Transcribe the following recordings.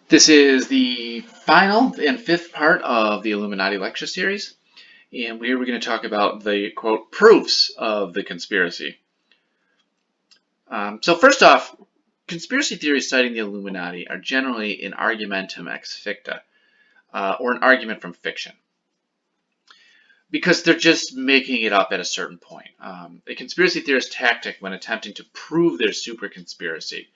This is the final and fifth part of the Illuminati lecture series, and we're going to talk about the, quote, proofs of the conspiracy. So first off, conspiracy theories citing the Illuminati are generally an argumentum ex ficta, or an argument from fiction, because they're just making it up at a certain point. A conspiracy theorist tactic when attempting to prove their super conspiracy,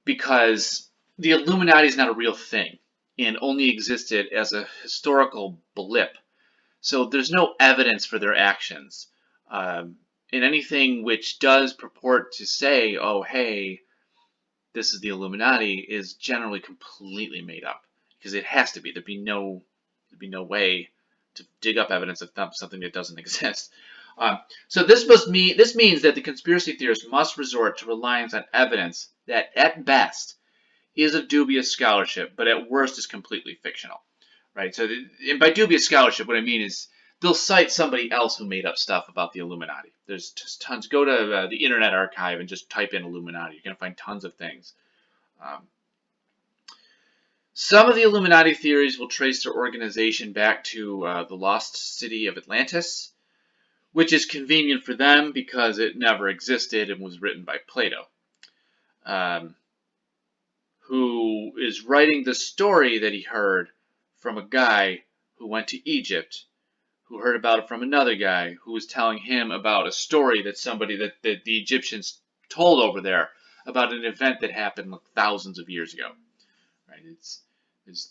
because the Illuminati is not a real thing and only existed as a historical blip. So there's no evidence for their actions. And anything which does purport to say, oh, hey, this is the Illuminati, is generally completely made up, because it has to be. There'd be no way to dig up evidence of something that doesn't exist. So this means that the conspiracy theorists must resort to reliance on evidence that, at best, is of dubious scholarship, but at worst is completely fictional, right? So, and by dubious scholarship, what I mean is they'll cite somebody else who made up stuff about the Illuminati. There's just tons. Go to the Internet Archive and just type in Illuminati. You're going to find tons of things. Some of the Illuminati theories will trace their organization back to the lost city of Atlantis, which is convenient for them because it never existed and was written by Plato, who is writing the story that he heard from a guy who went to Egypt, who heard about it from another guy who was telling him about a story that the Egyptians told over there about an event that happened like thousands of years ago. Right?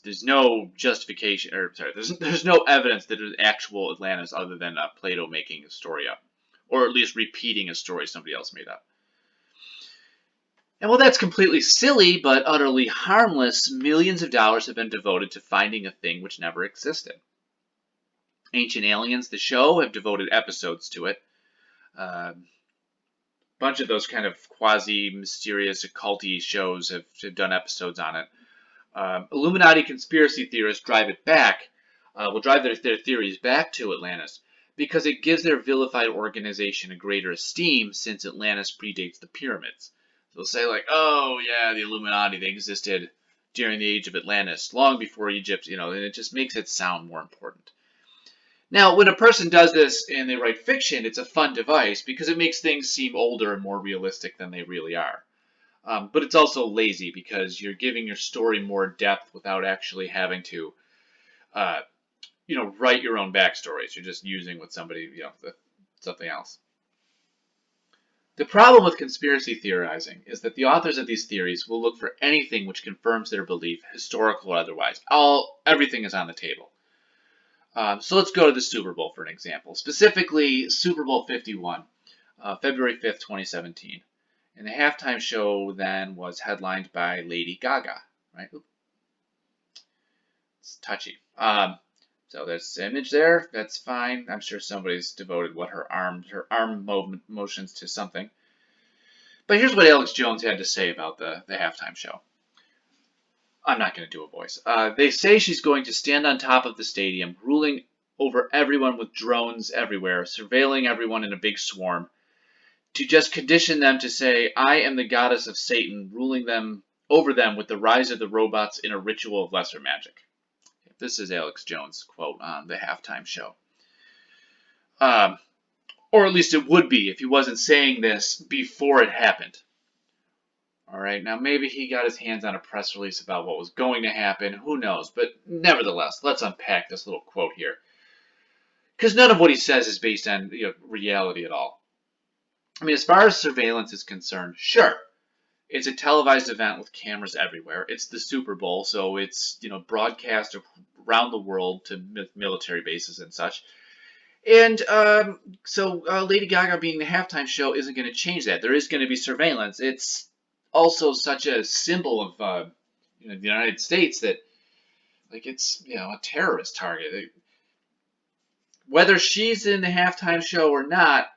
There's no justification, or sorry, there's no evidence that there's actual Atlantis other than Plato making a story up, or at least repeating a story somebody else made up. And while that's completely silly but utterly harmless, millions of dollars have been devoted to finding a thing which never existed. Ancient Aliens, the show, have devoted episodes to it. A bunch of those kind of quasi-mysterious, occulty shows have done episodes on it. Illuminati conspiracy theorists drive their theories back to Atlantis because it gives their vilified organization a greater esteem since Atlantis predates the pyramids. They'll say like, oh yeah, the Illuminati, they existed during the age of Atlantis, long before Egypt, and it just makes it sound more important. Now, when a person does this and they write fiction, it's a fun device because it makes things seem older and more realistic than they really are. But it's also lazy because you're giving your story more depth without actually having to, write your own backstories. You're just using what somebody, something else. The problem with conspiracy theorizing is that the authors of these theories will look for anything which confirms their belief, historical or otherwise. Everything is on the table. So let's go to the Super Bowl for an example. Specifically, Super Bowl 51, February 5th, 2017. And the halftime show then was headlined by Lady Gaga, right? It's touchy. So there's the image there. That's fine. I'm sure somebody's devoted her arm motions to something. But here's what Alex Jones had to say about the halftime show. I'm not going to do a voice. They say she's going to stand on top of the stadium, ruling over everyone with drones everywhere, surveilling everyone in a big swarm, to just condition them to say, I am the goddess of Satan, ruling them over them with the rise of the robots in a ritual of lesser magic. This is Alex Jones' quote on the halftime show. Or at least it would be if he wasn't saying this before it happened. All right, now maybe he got his hands on a press release about what was going to happen. Who knows? But nevertheless, let's unpack this little quote here. Because none of what he says is based on reality at all. I mean, as far as surveillance is concerned, sure, it's a televised event with cameras everywhere. It's the Super Bowl, so it's broadcast around the world to military bases and such. And so Lady Gaga being the halftime show isn't going to change that. There is going to be surveillance. It's also such a symbol of the United States that it's a terrorist target. Whether she's in the halftime show or not,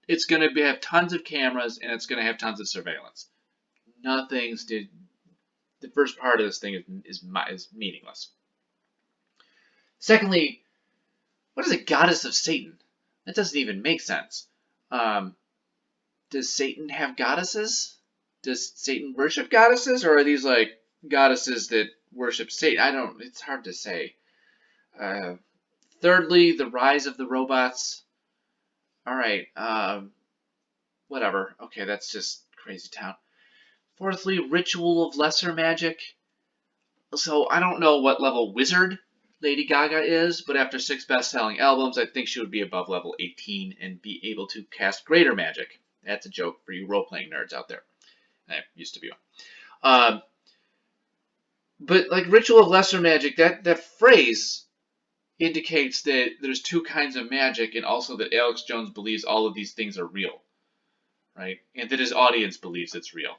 it's going to have tons of cameras and it's going to have tons of surveillance. The first part of this thing is meaningless. Secondly, what is a goddess of Satan? That doesn't even make sense. Does Satan have goddesses? Does Satan worship goddesses, or are these like goddesses that worship Satan. It's hard to say. Uh, Thirdly, the rise of the robots. All right, whatever. Okay, that's just crazy town. Fourthly, ritual of lesser magic. So I don't know what level wizard Lady Gaga is, but after 6 best-selling albums, I think she would be above level 18 and be able to cast greater magic. That's a joke for you role-playing nerds out there. I used to be one. Um, but like ritual of lesser magic, that phrase indicates that there's two kinds of magic, and also that Alex Jones believes all of these things are real, right? And that his audience believes it's real.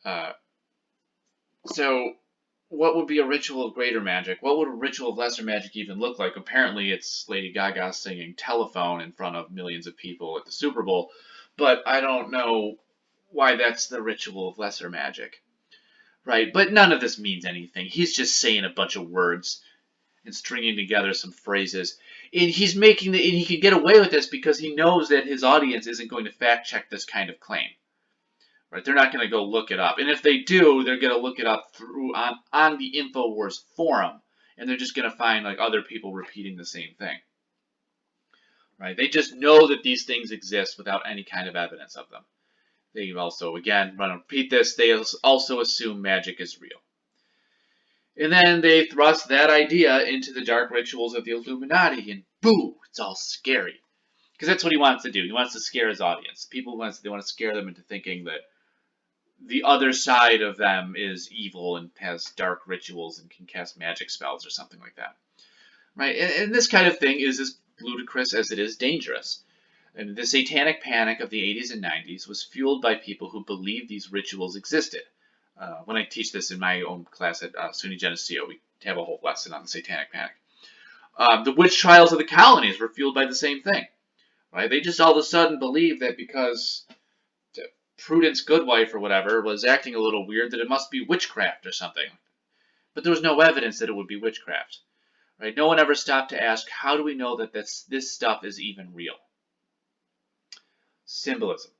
Uh, so, what would be a ritual of greater magic? What would a ritual of lesser magic even look like? Apparently, it's Lady Gaga singing Telephone in front of millions of people at the Super Bowl, but I don't know why that's the ritual of lesser magic, right? But none of this means anything. He's just saying a bunch of words and stringing together some phrases. And and he can get away with this because he knows that his audience isn't going to fact check this kind of claim. Right? They're not going to go look it up. And if they do, they're going to look it up on the InfoWars forum. And they're just going to find like other people repeating the same thing. Right? They just know that these things exist without any kind of evidence of them. They also, again, want to repeat this, they also assume magic is real. And then they thrust that idea into the dark rituals of the Illuminati, and boo, it's all scary. Because that's what he wants to do. He wants to scare his audience. They want to scare them into thinking that the other side of them is evil and has dark rituals and can cast magic spells or something like that. Right? And this kind of thing is as ludicrous as it is dangerous. And the satanic panic of the 80s and 90s was fueled by people who believed these rituals existed. When I teach this in my own class at SUNY Geneseo, we have a whole lesson on the satanic panic. The witch trials of the colonies were fueled by the same thing. Right? They just all of a sudden believed that because Prudence Goodwife or whatever was acting a little weird, that it must be witchcraft or something. But there was no evidence that it would be witchcraft. Right? No one ever stopped to ask, how do we know that this stuff is even real? Symbolism.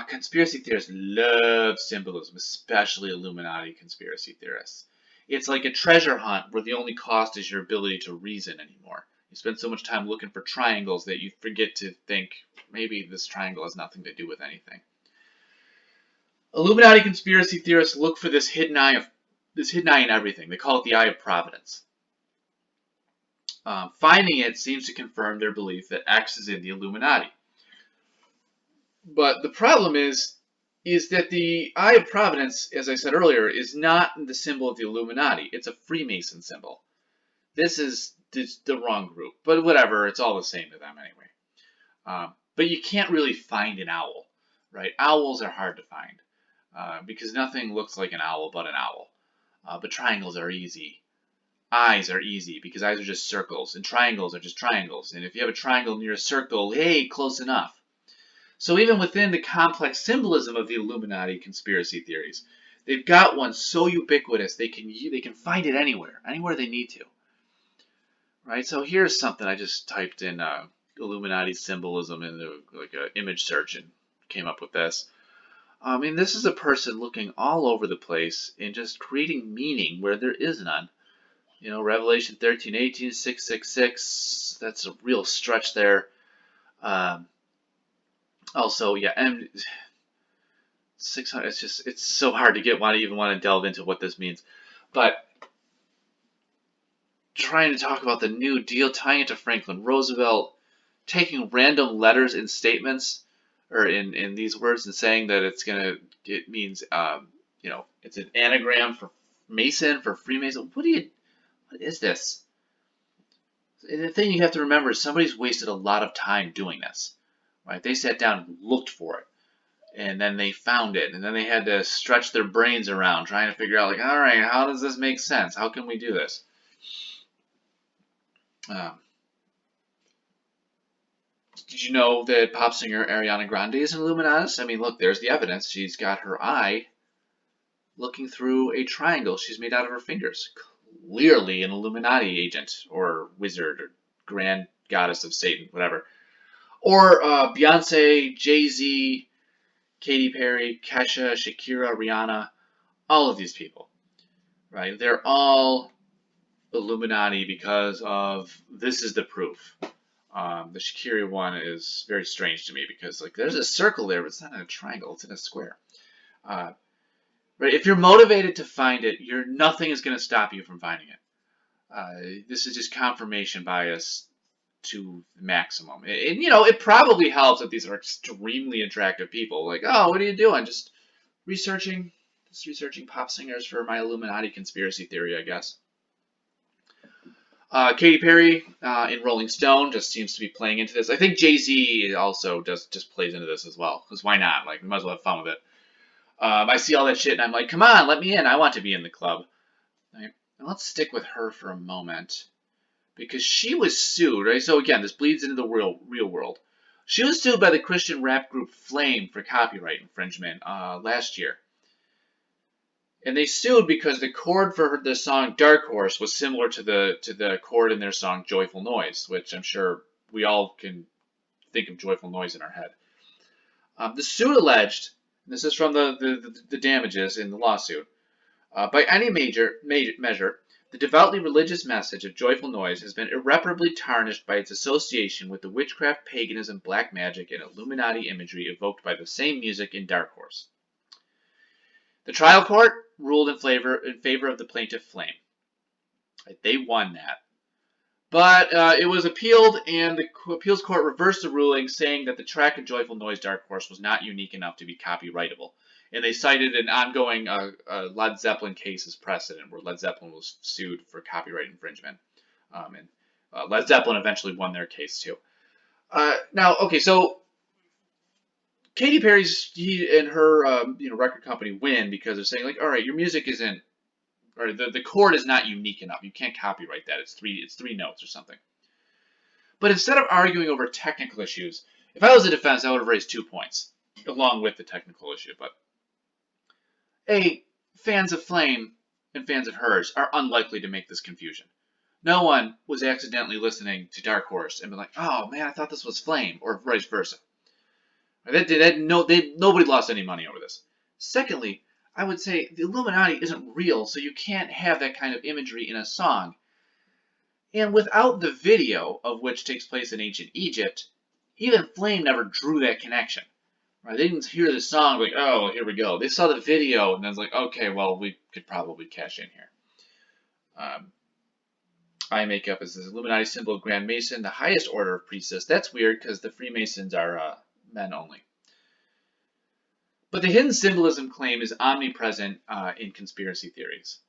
Conspiracy theorists love symbolism, especially Illuminati conspiracy theorists. It's like a treasure hunt where the only cost is your ability to reason anymore. You spend so much time looking for triangles that you forget to think, maybe this triangle has nothing to do with anything. Illuminati conspiracy theorists look for this hidden eye in everything. They call it the eye of providence. Finding it seems to confirm their belief that X is in the Illuminati. But the problem is that the Eye of Providence, as I said earlier, is not the symbol of the Illuminati. It's a Freemason symbol. This is the wrong group. But whatever, it's all the same to them anyway. But you can't really find an owl, right? Owls are hard to find because nothing looks like an owl but an owl. But triangles are easy. Eyes are easy because eyes are just circles, and triangles are just triangles. And if you have a triangle near a circle, hey, close enough. So even within the complex symbolism of the Illuminati conspiracy theories, they've got one so ubiquitous they can find it anywhere they need to. Right? So here's something I just typed in Illuminati symbolism into like an image search and came up with this. I mean, this is a person looking all over the place and just creating meaning where there is none. You know, Revelation 13:18, 666. That's a real stretch there. Also, yeah, and 600. It's so hard to get. Even want to delve into what this means, but trying to talk about the New Deal, tying it to Franklin Roosevelt, taking random letters in statements or in these words and saying that it means it's an anagram for Mason for Freemason. What is this? And the thing you have to remember is somebody's wasted a lot of time doing this. Right? They sat down and looked for it. And then they found it. And then they had to stretch their brains around trying to figure out, like, all right, how does this make sense? How can we do this? Did you know that pop singer Ariana Grande is an Illuminatus? I mean, look, there's the evidence. She's got her eye looking through a triangle she's made out of her fingers. Clearly an Illuminati agent or wizard or grand goddess of Satan, whatever. Or Beyonce, Jay-Z, Katy Perry, Kesha, Shakira, Rihanna, all of these people. right? They're all Illuminati because of this is the proof. The Shakira one is very strange to me because like there's a circle there, but it's not in a triangle; it's in a square. Uh, right? If you're motivated to find it, nothing is going to stop you from finding it. This is just confirmation bias to the maximum. And, it probably helps that these are extremely attractive people. Like, oh, what are you doing? Researching, just researching pop singers for my Illuminati conspiracy theory, I guess. Katy Perry in Rolling Stone just seems to be playing into this. I think Jay-Z also just plays into this as well. Because why not? Like, we might as well have fun with it. I see all that shit and I'm like, come on, let me in. I want to be in the club. Right? Now let's stick with her for a moment. Because she was sued, right? So again, this bleeds into the real world. She was sued by the Christian rap group Flame for copyright infringement last year. And they sued because the chord for the song Dark Horse was similar to the chord in their song Joyful Noise, which I'm sure we all can think of Joyful Noise in our head. The suit alleged, this is from the damages in the lawsuit, by any measure, the devoutly religious message of Joyful Noise has been irreparably tarnished by its association with the witchcraft, paganism, black magic, and Illuminati imagery evoked by the same music in Dark Horse. The trial court ruled in favor of the plaintiff Flame. They won that. But it was appealed, and the appeals court reversed the ruling, saying that the track of Joyful Noise Dark Horse was not unique enough to be copyrightable. And they cited an ongoing Led Zeppelin case as precedent, where Led Zeppelin was sued for copyright infringement. And Led Zeppelin eventually won their case, too. Now, okay, so Katy Perry's and her record company win because they're saying, like, all right, your music isn't, or the chord is not unique enough. You can't copyright that. It's three notes or something. But instead of arguing over technical issues, if I was a defense, I would have raised 2 points along with the technical issue. But A, fans of Flame and fans of hers are unlikely to make this confusion. No one was accidentally listening to Dark Horse and been like, oh man, I thought this was Flame, or vice versa. Nobody lost any money over this. Secondly, I would say the Illuminati isn't real, so you can't have that kind of imagery in a song. And without the video, of which takes place in ancient Egypt, even Flame never drew that connection. Right? They didn't hear the song like, oh, here we go. They saw the video and then it's like, okay, well, we could probably cash in here. Eye makeup is the Illuminati symbol of Grand Mason, the highest order of priestess. That's weird because the Freemasons are men only. But the hidden symbolism claim is omnipresent in conspiracy theories.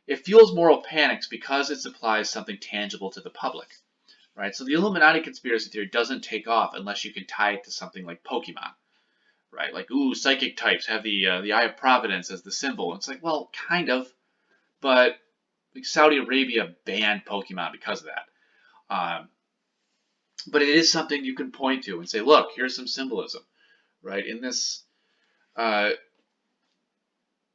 It fuels moral panics because it supplies something tangible to the public. Right? So the Illuminati conspiracy theory doesn't take off unless you can tie it to something like Pokemon. Right? Like, ooh, psychic types have the Eye of Providence as the symbol. It's like, well, kind of, but like Saudi Arabia banned Pokemon because of that. But it is something you can point to and say, look, here's some symbolism, right? In this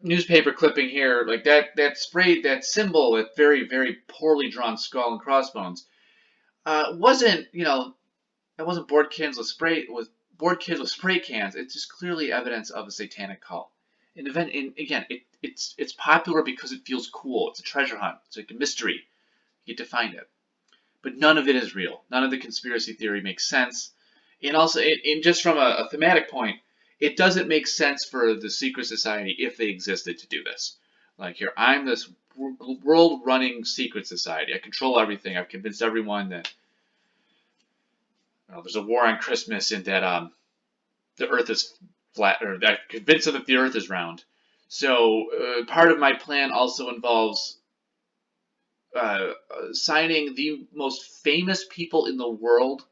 newspaper clipping here, like that symbol, that very, very poorly drawn skull and crossbones, wasn't, it wasn't bored kids with spray cans. It's just clearly evidence of a satanic cult. Again, it's popular because it feels cool. It's a treasure hunt. It's like a mystery. You get to find it. But none of it is real. None of the conspiracy theory makes sense. And also, just from a thematic point, it doesn't make sense for the secret society if they existed to do this. Like here, I'm this world-running secret society. I control everything. I've convinced everyone that there's a war on Christmas and that the Earth is flat, or I'm convinced that the Earth is round. So part of my plan also involves signing the most famous people in the world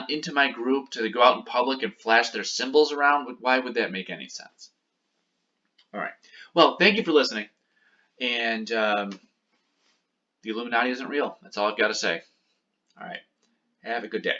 into my group to go out in public and flash their symbols around. Why would that make any sense? All right. Well, thank you for listening. And the Illuminati isn't real. That's all I've got to say. All right. Have a good day.